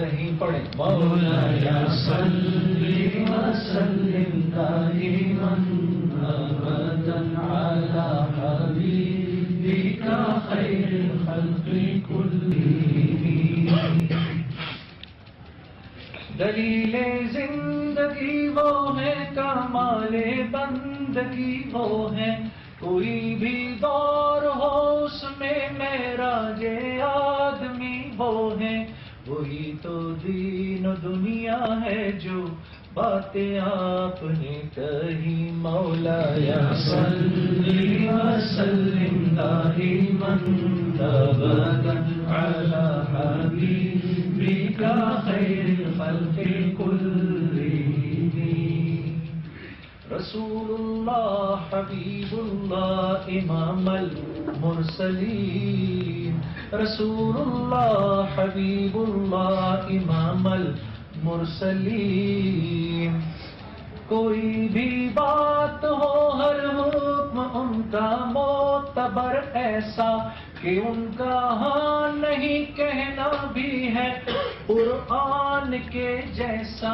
کہیں پڑھیں مولایا صلی وسلم دائما ابدا علی حبیبک خیر الخلق کلہم۔ دلیل زندگی وہ ہے، کمال بندگی وہ ہے، کوئی بھی دور ہو اس میں معراج آدمی وہ ہے، وہی تو دین و دنیا ہے جو باتیں آپ نے کہی مولایا صلی وسلم دائما ابدا علی حبیبک خیر الخلق کلہم۔ رسول اللہ حبیب اللہ امام المرسلین، رسول اللہ حبیب اللہ امام المرسلین، کوئی بھی بات ہو ہر حکم ان کا معتبر ایسا کہ ان کا ہاں نہیں کہنا بھی ہے قرآن کے جیسا،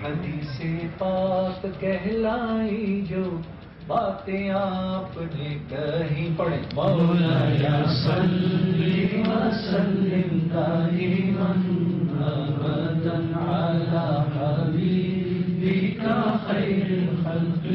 حدیث پاک کہلائی جو باتیں آپ نے کہیں پڑھیں مولایا صلی وسلم دائما ابدا علی حبیبک خیر الخلق